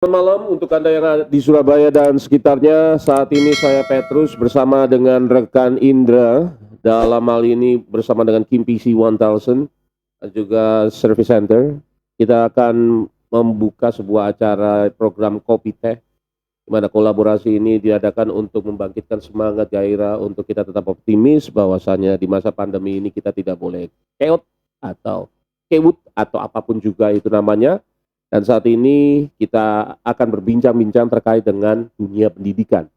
Selamat malam untuk Anda yang ada di Surabaya dan sekitarnya. Saat ini saya Petrus bersama dengan rekan Indra. Dalam hal ini bersama dengan Kim PC 1000 dan juga Service Center. Kita akan membuka sebuah acara program Kopi Teh, di mana kolaborasi ini diadakan untuk membangkitkan semangat gairah untuk kita tetap optimis bahwasanya di masa pandemi ini kita tidak boleh keot atau kewut atau apapun juga itu namanya. Dan saat ini kita akan berbincang-bincang terkait dengan dunia pendidikan.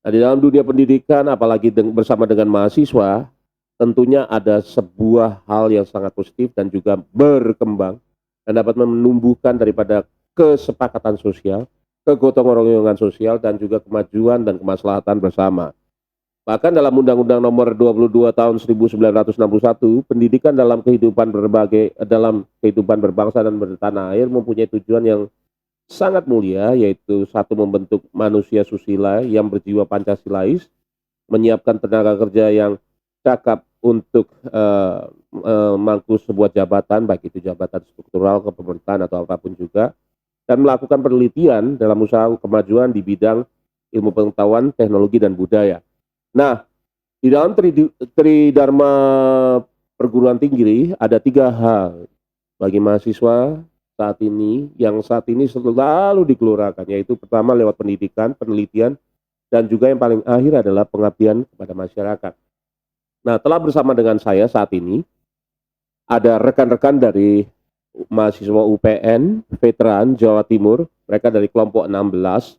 Nah, di dalam dunia pendidikan, apalagi bersama dengan mahasiswa, tentunya ada sebuah hal yang sangat positif dan juga berkembang dan dapat menumbuhkan daripada kesepakatan sosial, kegotong royongan sosial, dan juga kemajuan dan kemaslahatan bersama. Bahkan dalam Undang-Undang Nomor 22 Tahun 1961, pendidikan dalam kehidupan berbangsa dan bertanah air mempunyai tujuan yang sangat mulia, yaitu satu, membentuk manusia susila yang berjiwa Pancasilais, menyiapkan tenaga kerja yang cakap untuk memangku sebuah jabatan, baik itu jabatan struktural, kepemerintahan atau apapun juga, dan melakukan penelitian dalam usaha kemajuan di bidang ilmu pengetahuan, teknologi, dan budaya. Nah, di dalam Tridharma perguruan tinggi ada 3 hal bagi mahasiswa saat ini selalu digelurakan, yaitu pertama lewat pendidikan, penelitian, dan juga yang paling akhir adalah pengabdian kepada masyarakat. Nah, telah bersama dengan saya saat ini ada rekan-rekan dari mahasiswa UPN, veteran Jawa Timur, mereka dari kelompok 16.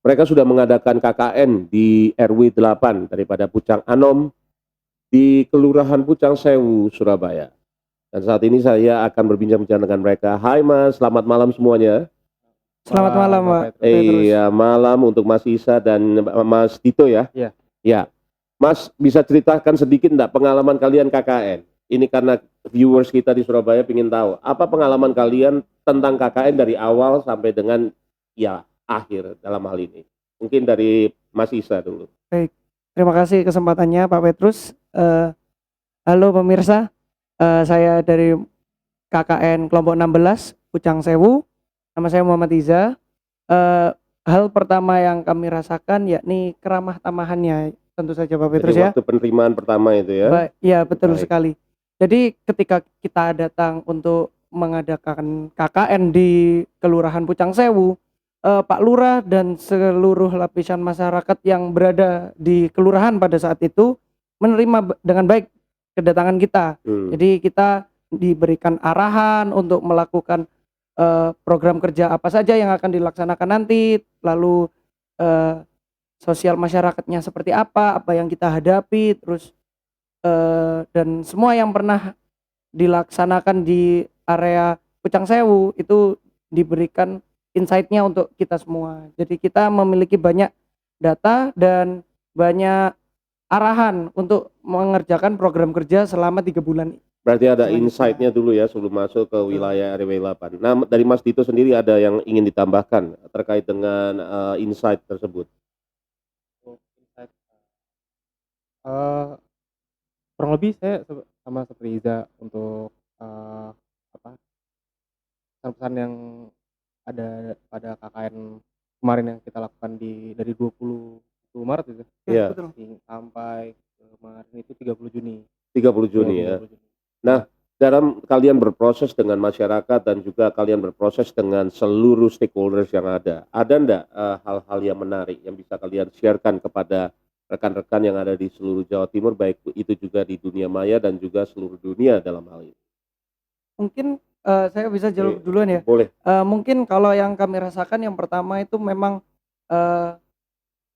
Mereka sudah mengadakan KKN di RW 8 daripada Pucang Anom di Kelurahan Pucang Sewu, Surabaya. Dan saat ini saya akan berbincang-bincang dengan mereka. Hai Mas, selamat malam semuanya. Selamat malam, Pak. Iya, malam untuk Mas Isa dan Mas Tito ya. Iya. Ya, Mas bisa ceritakan sedikit enggak pengalaman kalian KKN? Ini karena viewers kita di Surabaya ingin tahu, apa pengalaman kalian tentang KKN dari awal sampai dengan ya akhir dalam hal ini. Mungkin dari Mas Isa dulu. Baik, terima kasih kesempatannya Pak Petrus. Halo pemirsa, saya dari KKN kelompok 16 Pucang Sewu. Nama saya Muhammad Iza. Hal pertama yang kami rasakan yakni keramah tamahannya, tentu saja Pak Petrus. Jadi ya. waktu penerimaan pertama itu ya. Ya, betul Baik. sekali. Jadi ketika kita datang untuk mengadakan KKN di Kelurahan Pucang Sewu, Pak Lurah dan seluruh lapisan masyarakat yang berada di kelurahan pada saat itu menerima dengan baik kedatangan kita. Jadi kita diberikan arahan untuk melakukan program kerja apa saja yang akan dilaksanakan nanti, lalu sosial masyarakatnya seperti apa yang kita hadapi, terus dan semua yang pernah dilaksanakan di area Pucang Sewu itu diberikan insight-nya untuk kita semua. Jadi kita memiliki banyak data dan banyak arahan untuk mengerjakan program kerja selama 3 bulan. Berarti ada insight-nya dulu ya sebelum masuk ke wilayah RW 8. Nah, dari Mas Dito sendiri ada yang ingin ditambahkan terkait dengan insight tersebut? Kurang lebih saya sama seperti Iza untuk pesan-pesan yang ada pada KKN kemarin yang kita lakukan dari 20 Maret itu. Iya. Betul. Sampai kemarin itu 30 Juni. 30 Juni ya. Nah, dalam kalian berproses dengan masyarakat dan juga kalian berproses dengan seluruh stakeholders yang ada enggak hal-hal yang menarik yang bisa kalian sharekan kepada rekan-rekan yang ada di seluruh Jawa Timur, baik itu juga di dunia maya dan juga seluruh dunia dalam hal ini? Mungkin saya bisa jawab duluan ya. Boleh. Mungkin kalau yang kami rasakan yang pertama itu memang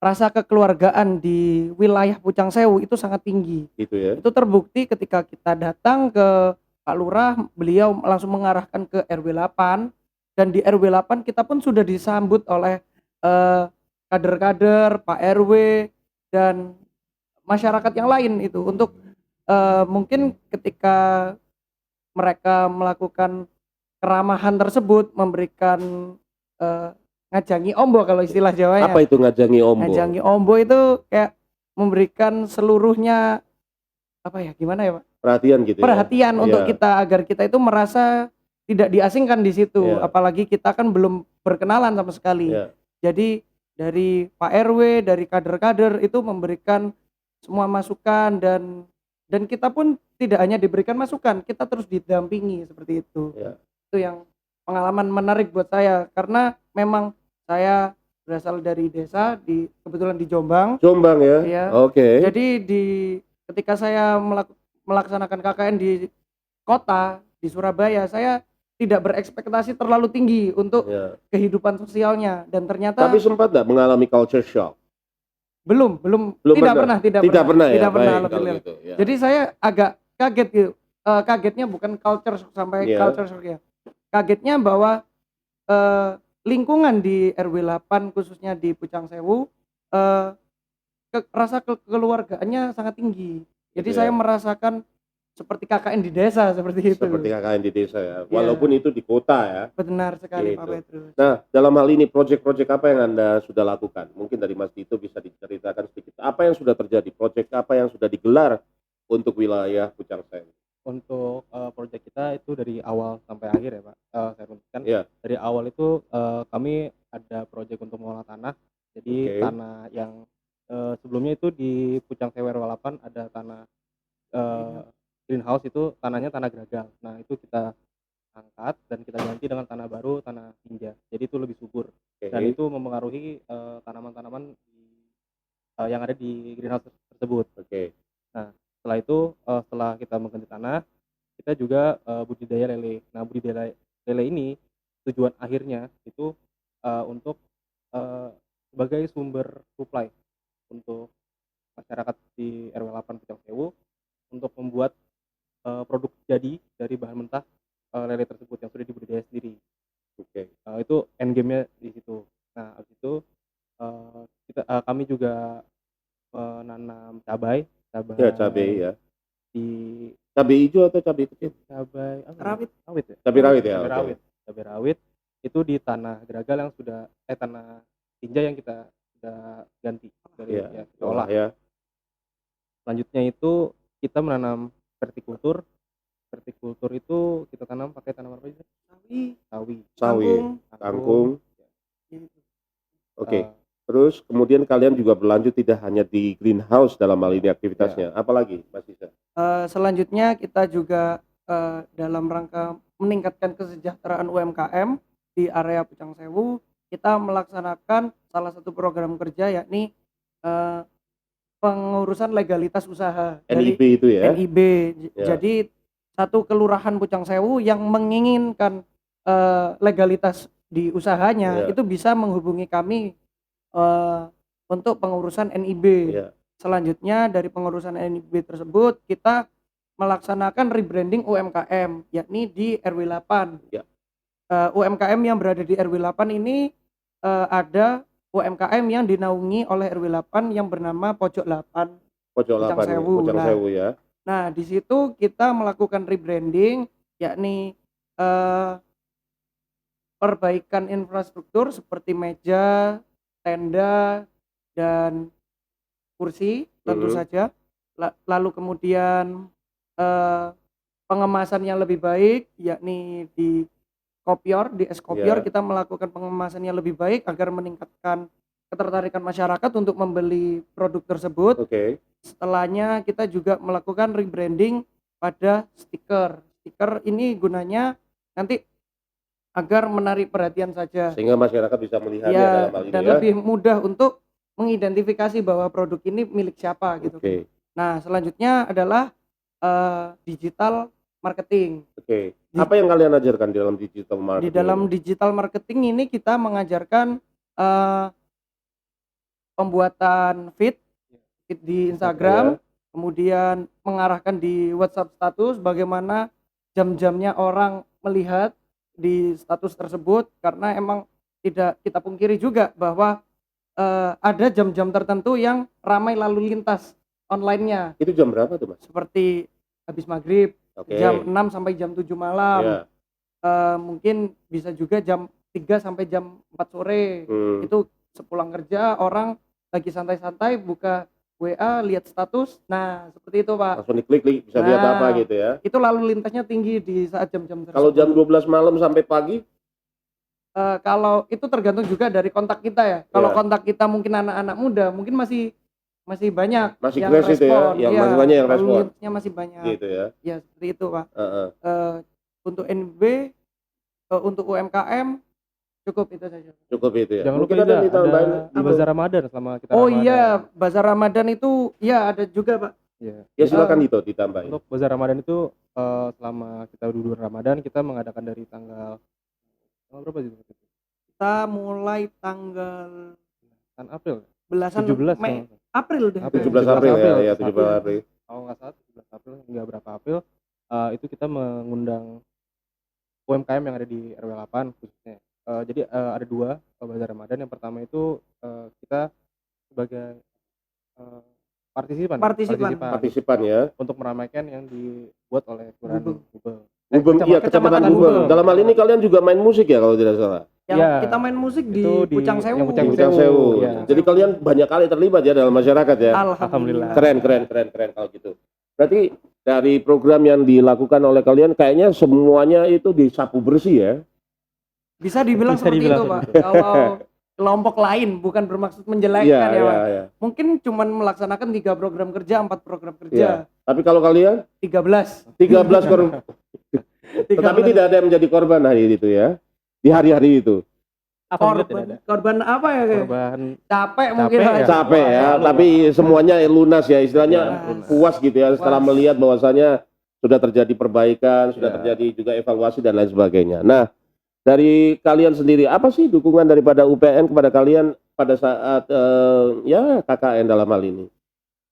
rasa kekeluargaan di wilayah Pucang Sewu itu sangat tinggi. Gitu ya. Itu terbukti ketika kita datang ke Pak Lurah, beliau langsung mengarahkan ke RW 8, dan di RW 8 kita pun sudah disambut oleh kader-kader, Pak RW dan masyarakat yang lain itu untuk mungkin ketika mereka melakukan keramahan tersebut, memberikan ngajangi ombo kalau istilah Jawanya. Apa itu ngajangi ombo? Ngajangi ombo itu kayak memberikan seluruhnya gimana ya Pak? Perhatian gitu. Perhatian untuk kita agar kita itu merasa tidak diasingkan di situ. Apalagi kita kan belum berkenalan sama sekali. Ya. Jadi dari Pak RW, dari kader-kader itu memberikan semua masukan dan kita pun tidak hanya diberikan masukan, kita terus didampingi seperti itu. Ya. Itu yang pengalaman menarik buat saya karena memang saya berasal dari desa kebetulan di Jombang. Jombang ya. Iya. Oke. Jadi ketika saya melaksanakan KKN di kota di Surabaya, saya tidak berekspektasi terlalu tinggi untuk Ya. kehidupan sosialnya dan ternyata Tapi sempat nggak mengalami culture shock? belum Belum tidak pernah? pernah Tidak pernah ya? tidak pernah Baik, kalau alhamdulillah. gitu, ya. Jadi saya agak kaget gitu. Kagetnya bukan culture shock sampai Iya. culture shock ya. Kagetnya bahwa lingkungan di RW 8 khususnya di Pucang Sewu rasa kekeluargaannya sangat tinggi. Jadi Gitu saya ya. merasakan seperti KKN di desa seperti itu. Seperti KKN di desa ya. Iya. Walaupun itu di kota ya. Benar sekali Pak Gitu. Petrus. Nah, dalam hal ini proyek-proyek apa yang Anda sudah lakukan? Mungkin dari Mas Dito bisa diceritakan sedikit. Apa yang sudah terjadi? Proyek apa yang sudah digelar untuk wilayah Pucang Sewu? Untuk proyek kita itu dari awal sampai akhir ya Pak. Saya runtuhkan. Iya. Dari awal itu kami ada proyek untuk mengolah tanah. Jadi Oke. tanah yang sebelumnya itu di Pucang Sewu RW 8 ada tanah greenhouse, itu tanahnya tanah geragal. Nah itu kita angkat dan kita ganti dengan tanah baru, tanah tinja. Jadi itu lebih subur Oke. dan itu mempengaruhi tanaman-tanaman yang ada di greenhouse tersebut. Oke. Nah setelah itu setelah kita mengganti tanah, kita juga budidaya lele. Nah budidaya lele ini tujuan akhirnya itu untuk sebagai sumber supply untuk masyarakat di RW 8 Pucang Sewu untuk membuat produk jadi dari bahan mentah lele tersebut yang sudah dibudidaya sendiri. Oke. Itu end game-nya di situ. Nah, habis itu kami juga menanam cabai Ya, cabai ya. di Cabai hijau atau cabai kecil? cabai apa? Rawit. Rawit ya? Cabai rawit ya. Cabai Oke. rawit. Cabai rawit itu di tanah geragal yang sudah tanah tinja yang kita sudah ganti dari Iya. ya, kita olah. Ya. Selanjutnya itu kita menanam vertikultur. Vertikultur itu kita tanam pakai tanaman apa sih? Sawi, Sawi, kangkung. Gitu. Oke. Terus kemudian kalian juga berlanjut tidak hanya di greenhouse dalam hal ini aktivitasnya. Apalagi Mas Isa? Selanjutnya kita juga dalam rangka meningkatkan kesejahteraan UMKM di area Pucang Sewu, kita melaksanakan salah satu program kerja yakni pengurusan legalitas usaha NIB dari itu ya? NIB. Ya. Jadi satu kelurahan Pucang Sewu yang menginginkan legalitas di usahanya Ya. itu bisa menghubungi kami untuk pengurusan NIB. Ya. Selanjutnya dari pengurusan NIB tersebut kita melaksanakan rebranding UMKM yakni di RW 8. Ya. UMKM yang berada di RW 8 ini ada UMKM yang dinaungi oleh RW 8 yang bernama Pojok 8 Pojok Pucang 8 Sewu. Pucang Nah, Sewu ya. Nah, di situ kita melakukan rebranding yakni perbaikan infrastruktur seperti meja, tenda, dan kursi tentu saja. Lalu kemudian pengemasan yang lebih baik yakni di es kopior Ya. kita melakukan pengemasan yang lebih baik agar meningkatkan ketertarikan masyarakat untuk membeli produk tersebut. Oke. Setelahnya kita juga melakukan rebranding pada stiker. Stiker ini gunanya nanti agar menarik perhatian saja. Sehingga masyarakat bisa melihatnya Ya, dalam hal ini dan ya. lebih mudah untuk mengidentifikasi bahwa produk ini milik siapa gitu. Oke. Nah, selanjutnya adalah digital marketing. Oke. Apa yang kalian ajarkan di dalam digital marketing? Di dalam ini? digital marketing ini kita mengajarkan pembuatan feed di Instagram, kemudian mengarahkan di WhatsApp status bagaimana jam-jamnya orang melihat di status tersebut, karena emang tidak kita pungkiri juga bahwa ada jam-jam tertentu yang ramai lalu lintas online-nya Itu jam berapa tuh Mas? seperti habis maghrib, Oke. jam 6 sampai jam 7 malam. Ya. Mungkin bisa juga jam 3 sampai jam 4 sore. Itu sepulang kerja orang lagi santai-santai buka WA, lihat status. Nah, seperti itu, Pak. Langsung diklik bisa lihat apa gitu ya. Itu lalu lintasnya tinggi di saat jam-jam tersebut. Kalau jam 12 malam sampai pagi Kalau itu tergantung juga dari kontak kita ya. Kalau Ya. kontak kita mungkin anak-anak muda, mungkin masih banyak Masih yang crash itu ya, respon, yang iya, masih banyak yang lalu respon. linksnya masih banyak. Gitu ya. Ya seperti itu Pak. Heeh. Untuk NB, untuk UMKM cukup itu saja. Cukup itu ya. Jangan lupa Mungkin ada juga yang ditambahin. ada Apa? bazar Ramadan selama kita Oh Ramadan. iya, bazar Ramadan itu ya ada juga Pak. Iya. Ya silakan itu ditambahin. Untuk bazar Ramadan itu selama kita duduk Ramadan kita mengadakan dari tanggal berapa sih? Kita mulai tanggal Kan April. belasan 17 Mei, kalau- April deh. April. 17 April ya, ya 17 April. April. Kalau nggak salah 17 April hingga berapa April itu kita mengundang UMKM yang ada di RW 8 khususnya. Jadi ada 2 bazar Ramadan. Yang pertama itu kita sebagai partisipan Partisipan ya. untuk meramaikan yang dibuat oleh Kelurahan Gubeng. Gubeng, iya Kecamatan Gubeng. Dalam hal ini kalian juga main musik ya kalau tidak salah. Yang Iya. kita main musik di Itu di Pucang Sewu. yang Pucang Di Pucang Sewu. Iya. Jadi kalian banyak kali terlibat ya dalam masyarakat ya. Alhamdulillah. Keren kalau gitu. Berarti dari program yang dilakukan oleh kalian kayaknya semuanya itu disapu bersih ya. Bisa dibilang Bisa seperti dibilang itu Pak. seperti Kalau kelompok lain bukan bermaksud menjelekkan Iya, ya Pak. iya. Mungkin cuman melaksanakan 3 program kerja, 4 program Iya. kerja. Tapi kalau kalian 13. 13 korban, tetapi tidak ada yang menjadi korban hari itu ya. Di hari-hari itu. Alhamdulillah tidak ada. Korban apa ya kayak? Korban Capek mungkin Capek Pak. ya. Capek ya, Lalu, tapi semuanya lunas ya, istilahnya Lunas. puas gitu ya setelah Puas. melihat bahwasanya sudah terjadi perbaikan, sudah Ya. terjadi juga evaluasi dan lain sebagainya. Nah, dari kalian sendiri apa sih dukungan daripada UPN kepada kalian pada saat ya KKN dalam hal ini?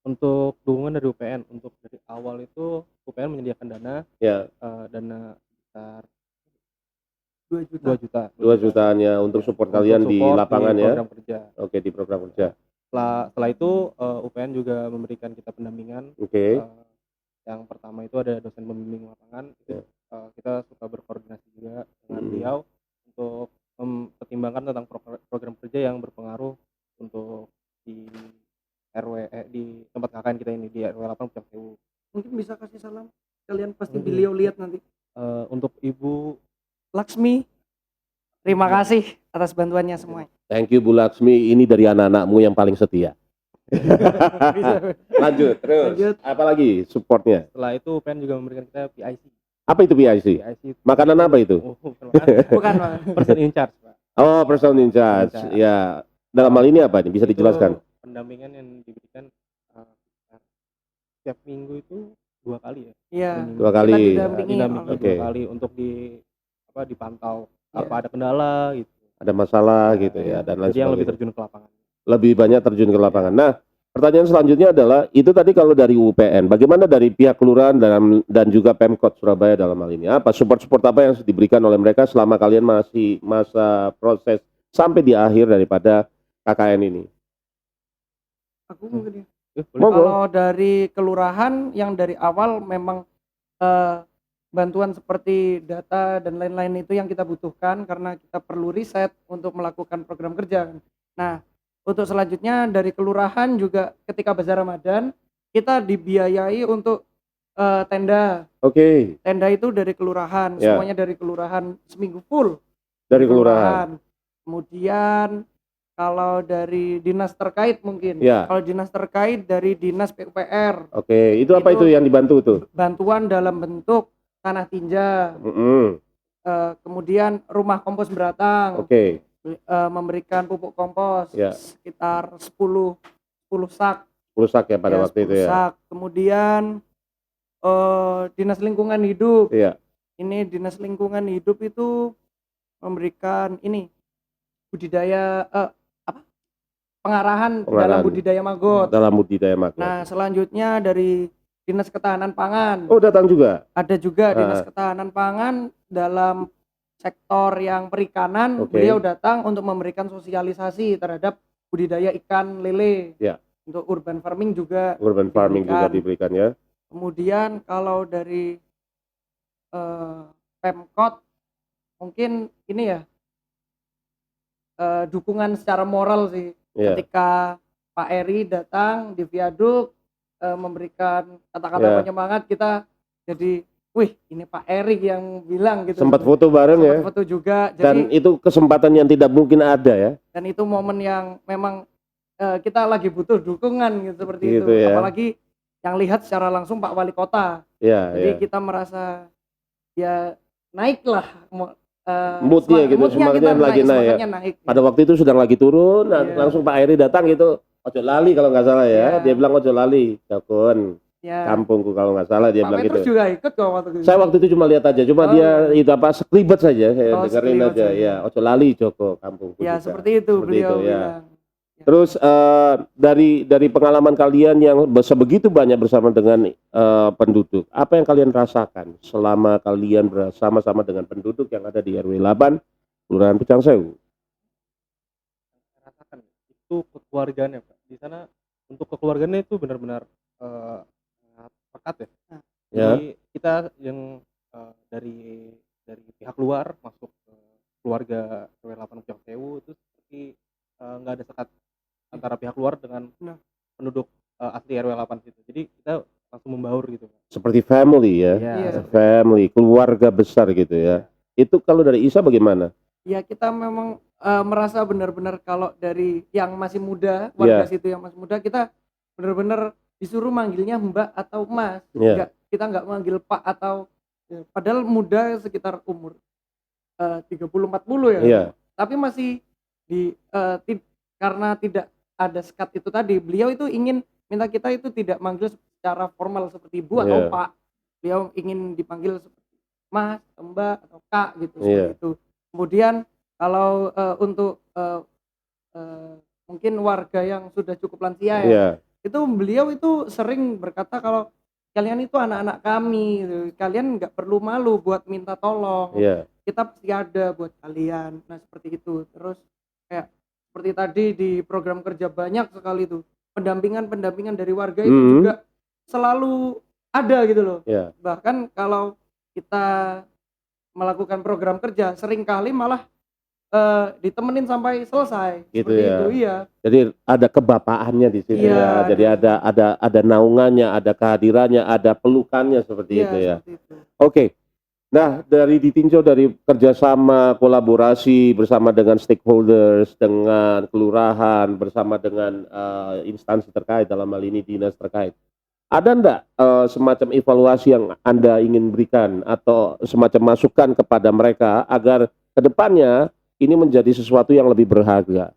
Untuk dukungan dari UPN untuk dari awal itu UPN menyediakan dana Ya, dana sekitar 2 juta. 2 juta. 2 jutaan untuk support Untuk kalian di support lapangan ya. program kerja. Oke, di program kerja. Setelah itu UPN juga memberikan kita pendampingan. Oke. Yang pertama itu ada dosen pembimbing lapangan. Itu, kita suka berkoordinasi juga dengan beliau untuk mempertimbangkan tentang program kerja yang berpengaruh untuk di RW di tempat KKN kita ini di RW 8 Pucang Sewu. Mungkin bisa kasih salam. Kalian pasti beliau lihat nanti. Untuk Ibu Laksmi, terima kasih atas bantuannya semua. Thank you Bu Laksmi, ini dari anak-anakmu yang paling setia. Lanjut terus. Lanjut. Apalagi supportnya? setelah itu UPN juga memberikan kita PIC. Apa itu PIC? PIC Makanan apa itu? bukan Bukan Pak. person in charge, Pak. Oh, person in charge. In charge. Ya. Dalam hal ini apa nih? Bisa dijelaskan? Itu pendampingan yang diberikan setiap minggu itu 2 kali ya. Iya. 2 kali. Kita didampingi Didampingi oleh- 2 kali untuk dipantau Iya. apa ada kendala gitu. Ada masalah gitu ya dan lain Jadi yang lebih sebagainya. terjun ke lapangan. Lebih banyak terjun ke lapangan. Nah, pertanyaan selanjutnya adalah itu tadi kalau dari UPN, bagaimana dari pihak kelurahan dan juga Pemkot Surabaya dalam hal ini? Apa support apa yang diberikan oleh mereka selama kalian masih masa proses sampai di akhir daripada KKN ini? Aku mungkin ya. Boleh. Monggo. Kalau dari kelurahan yang dari awal memang bantuan seperti data dan lain-lain itu yang kita butuhkan karena kita perlu riset untuk melakukan program kerja. Nah, untuk selanjutnya dari kelurahan juga ketika bazar Ramadan kita dibiayai untuk tenda. Oke, Tenda itu dari kelurahan, Ya. semuanya dari kelurahan seminggu full. dari kelurahan. Kemudian kalau dari dinas terkait mungkin. Ya. Kalau dinas terkait dari dinas PUPR, Oke, itu apa itu Itu- yang dibantu tuh? bantuan dalam bentuk tanah tinja, kemudian rumah kompos beratang, Oke, memberikan pupuk kompos Ya. sekitar 10 sak, rusak ya pada ya, waktu itu 10 ya. sak. Kemudian dinas lingkungan hidup. Iya. Ini dinas lingkungan hidup itu memberikan ini budidaya pengarahan dalam Pengarahan. budidaya maggot. Dalam budidaya maggot. Nah, selanjutnya dari Dinas Ketahanan Pangan. Oh, datang juga. Ada juga Dinas Ah. Ketahanan Pangan dalam sektor yang perikanan. Oke. Beliau datang untuk memberikan sosialisasi terhadap budidaya ikan lele. Ya. Untuk urban farming juga. Urban farming juga diberikan ya. Kemudian kalau dari Pemkot mungkin ini ya dukungan secara moral sih. Iya. Ketika Pak Eri datang di viaduk memberikan kata-kata Ya. penyemangat, kita jadi wih ini Pak Erik yang bilang gitu. Sempat foto bareng ya. Sempat foto juga. Dan Jadi itu kesempatan yang tidak mungkin ada ya. dan itu momen yang memang kita lagi butuh dukungan gitu seperti Gitu itu. ya. Apalagi yang lihat secara langsung Pak Wali Kota. Ya, Jadi ya. kita merasa ya naiklah Moodnya gitu, moodnya semangatnya kita lagi naik ya. semangatnya naik. Pada waktu itu sedang lagi turun, Iya. langsung Pak Eri datang gitu, ojo lali kalau nggak salah ya. Iya. Dia bilang ojo lali, Jakun, Ya. kampungku kalau nggak salah dia Pak bilang Petrus gitu. juga ikut kok waktu itu. Saya waktu itu cuma lihat aja, cuma Oh, dia iya. itu apa sekelibet saja, saya Oh, dengerin sekelibet aja saja. ya, ojo lali Joko kampungku Ya juga. seperti itu Seperti beliau itu, ya. bilang. Terus dari pengalaman kalian yang sebegitu banyak bersama dengan penduduk, apa yang kalian rasakan selama kalian bersama-sama dengan penduduk yang ada di RW 8 Kelurahan Pucang Sewu? Rasakan itu kekeluargaannya Pak. Di sana untuk kekeluargaannya itu benar-benar sangat pekat ya. Ya. Jadi kita yang dari pihak luar masuk ke keluarga RW 8 Pucang Sewu itu seperti nggak ada sekat antara pihak luar dengan Nah. penduduk asli RW 8 situ. Jadi kita langsung membaur gitu Pak. Seperti family ya, Iya, Iya. seperti family, keluarga besar gitu ya. Itu kalau dari Isa bagaimana? Ya kita memang merasa benar-benar kalau dari yang masih muda, warga situ yang masih muda, kita benar-benar disuruh manggilnya Mbak atau Mas. Iya. Kita nggak manggil Pak atau padahal muda sekitar umur 30-40 ya. Iya. Tapi masih karena tidak ada sekat itu tadi, beliau itu ingin minta kita itu tidak manggil secara formal seperti Bu atau Iya. Pak. Beliau ingin dipanggil seperti Mas, Mbak atau Kak gitu Iya. seperti itu. Kemudian kalau untuk mungkin warga yang sudah cukup lansia ya, Iya. itu beliau itu sering berkata kalau kalian itu anak-anak kami, gitu. Kalian nggak perlu malu buat minta tolong. Iya. Kita pasti ada buat kalian. Nah seperti itu. Terus kayak seperti tadi di program kerja banyak sekali tuh pendampingan dari warga itu juga selalu ada gitu loh. Iya. Bahkan kalau kita melakukan program kerja seringkali malah ditemenin sampai selesai. Gitu Seperti ya. itu iya. Jadi ada kebapaannya di situ Iya, ya. Jadi ada naungannya, ada kehadirannya, ada pelukannya seperti Iya itu ya. seperti itu. Oke. Nah, dari ditinjau dari kerjasama kolaborasi bersama dengan stakeholders, dengan kelurahan, bersama dengan instansi terkait dalam hal ini dinas terkait. Ada enggak semacam evaluasi yang Anda ingin berikan atau semacam masukan kepada mereka agar kedepannya ini menjadi sesuatu yang lebih berharga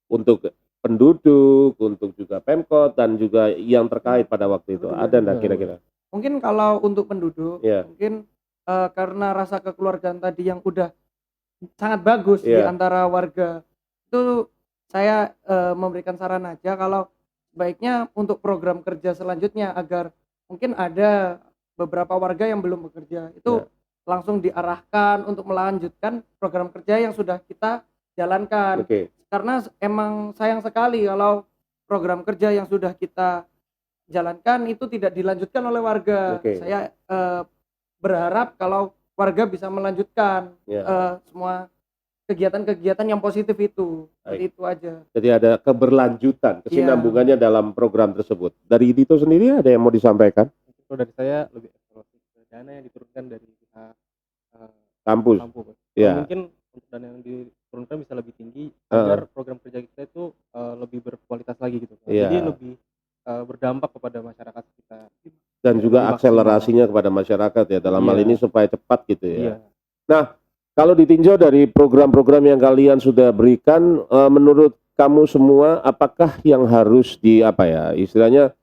untuk penduduk, untuk juga Pemkot dan juga yang terkait pada waktu itu. Ada enggak kira-kira? Mungkin kalau untuk penduduk, Iya. mungkin karena rasa kekeluargaan tadi yang udah sangat bagus di Iya. antara warga, itu saya memberikan saran aja kalau baiknya untuk program kerja selanjutnya agar mungkin ada beberapa warga yang belum bekerja itu langsung diarahkan untuk melanjutkan program kerja yang sudah kita jalankan. Oke. Karena emang sayang sekali kalau program kerja yang sudah kita jalankan itu tidak dilanjutkan oleh warga. Oke. Saya berharap kalau warga bisa melanjutkan Ya. semua kegiatan-kegiatan yang positif itu. Seperti Baik. itu aja. Jadi ada keberlanjutan, kesinambungannya dalam program tersebut. Dari Dito sendiri ada yang mau disampaikan? Kalau dari saya lebih evaluasi ke dana yang diturunkan dari pihak Kampus. kampus. Ya. Mungkin untuk dana yang diturunkan bisa lebih tinggi agar program kerja kita itu lebih berkualitas lagi gitu. Iya. Jadi lebih berdampak kepada masyarakat kita. Dan juga Lebih akselerasinya kepada masyarakat ya dalam hal Iya. ini supaya cepat gitu ya. Iya. Nah, kalau ditinjau dari program-program yang kalian sudah berikan, menurut kamu semua apakah yang harus istilahnya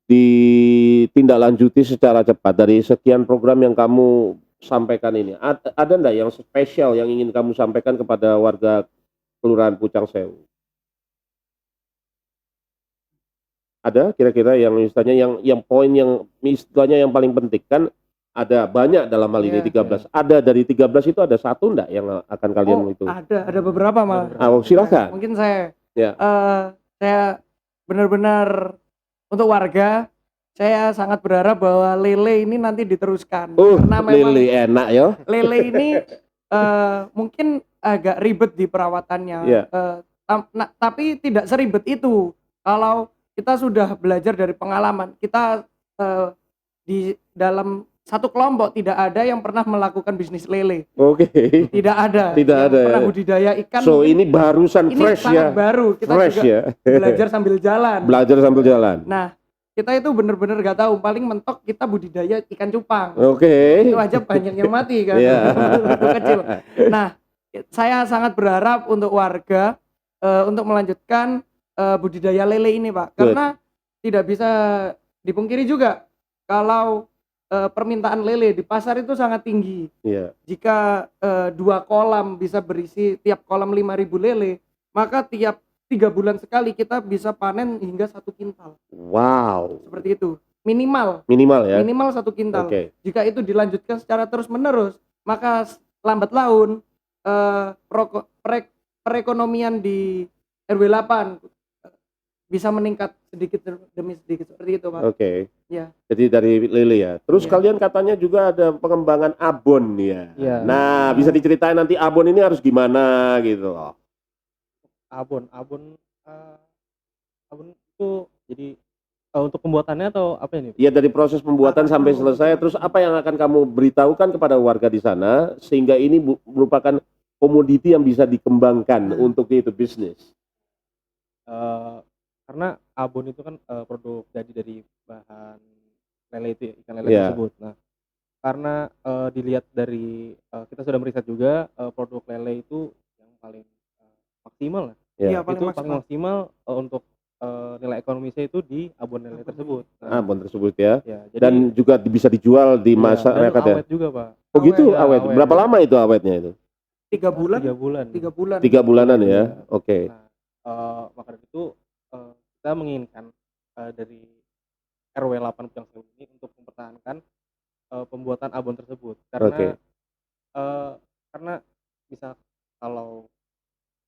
ditindaklanjuti secara cepat dari sekian program yang kamu sampaikan ini? Ada enggak yang spesial yang ingin kamu sampaikan kepada warga Kelurahan Pucang Sewu? Ada kira-kira yang istilahnya yang poin yang istilahnya yang paling penting kan ada banyak dalam hal ini 13. Ada dari 13 itu ada satu enggak yang akan kalian itu? Ada beberapa malah. Silakan. Mungkin saya Ya. saya benar-benar untuk warga saya sangat berharap bahwa lele ini nanti diteruskan karena memang Lele enak ya. lele ini mungkin agak ribet di perawatannya. Iya. Tapi tidak seribet itu kalau kita sudah belajar dari pengalaman. Kita eh, di dalam satu kelompok tidak ada yang pernah melakukan bisnis lele. Oke. Tidak ada Tidak yang ada pernah ya. budidaya ikan. So mungkin ini barusan ini fresh sangat ya. baru. Kita Fresh juga ya. belajar sambil jalan. Belajar sambil jalan. Nah, kita itu bener-bener gak tahu. Paling mentok kita budidaya ikan cupang. Oke. Itu aja banyak yang mati kan. Iya. Waktu kecil. Nah, saya sangat berharap untuk warga untuk melanjutkan budidaya lele ini, Pak. Good. Karena tidak bisa dipungkiri juga kalau permintaan lele di pasar itu sangat tinggi. Iya. Jika 2 kolam bisa berisi tiap kolam 5.000 lele, maka tiap 3 bulan sekali kita bisa panen hingga 1 kintal. Wow. Seperti itu. Minimal Minimal ya. minimal 1 kintal. Oke. Jika itu dilanjutkan secara terus-menerus, maka lambat laun perekonomian di RW 8 bisa meningkat sedikit demi sedikit seperti itu, Pak. Oke. Ya. Jadi dari lele ya. Terus Iya. kalian katanya juga ada pengembangan abon ya. Iya. Nah, bisa diceritain nanti abon ini harus gimana gitu loh. Abon itu jadi untuk pembuatannya atau apa ini? Ya dari proses pembuatan sampai selesai. Terus apa yang akan kamu beritahukan kepada warga di sana sehingga ini merupakan komoditi yang bisa dikembangkan untuk itu bisnis. Karena abon itu kan produk jadi dari bahan lele itu ya, ikan lele Iya. tersebut. Nah, karena dilihat dari kita sudah meriset juga produk lele itu yang paling maksimal lah. Ya. Iya, paling Itu maksimal. paling maksimal untuk nilai ekonomisnya itu di abon lele tersebut. Nah, Abon tersebut ya. ya, jadi Dan juga bisa dijual di iya, masyarakat dan ya. awet juga, Pak. Oh gitu Awet, ya, awet. awet. Berapa lama itu awetnya itu? 3 bulan. 3 bulan. 3 bulan. 3 bulanan ya. Iya. Oke. Nah, maka dari itu kita menginginkan dari RW 8 Pucang Sewu ini untuk mempertahankan pembuatan abon tersebut Oke. karena bisa kalau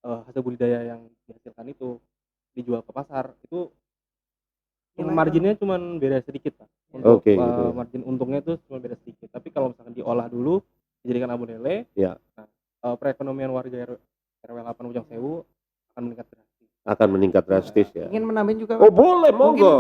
hasil budidaya yang dihasilkan itu dijual ke pasar itu Nilai marginnya cuma beda sedikit, Pak. Untuk Oke, gitu ya. margin untungnya itu cuma beda sedikit. Tapi kalau misalkan diolah dulu dijadikan abon lele, Ya. nah, perekonomian warga RW 8 Pucang Sewu akan meningkat drastis. Akan meningkat drastis ya. Ingin menambahin juga, Oh Pak. boleh, Mungkin monggo.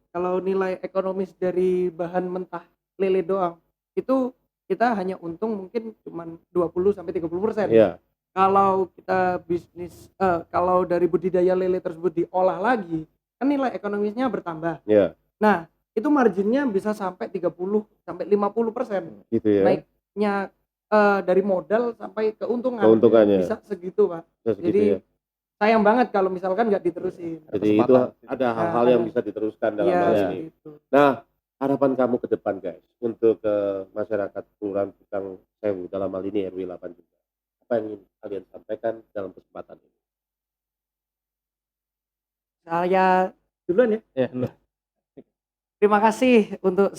kalau nilai ekonomis dari bahan mentah lele doang itu kita hanya untung mungkin cuma 20 sampai 30%. Iya. Kalau kita bisnis kalau dari budidaya lele tersebut diolah lagi, kan nilai ekonomisnya bertambah. Iya. Nah, itu marginnya bisa sampai 30 sampai 50%. Gitu ya. Naiknya dari modal sampai keuntungan. Keuntungannya. Bisa segitu, Pak. Bisa segitu Jadi ya. sayang banget kalau misalkan nggak diterusin. Jadi itu kesempatan. ada hal-hal yang bisa diteruskan dalam Iya, hal ini. seperti itu. Nah, harapan kamu ke depan guys untuk masyarakat Kelurahan Pucang Sewu dalam hal ini RW 8 juga. Apa yang ingin kalian sampaikan dalam kesempatan ini? Saya duluan ya. Ya, Terima kasih untuk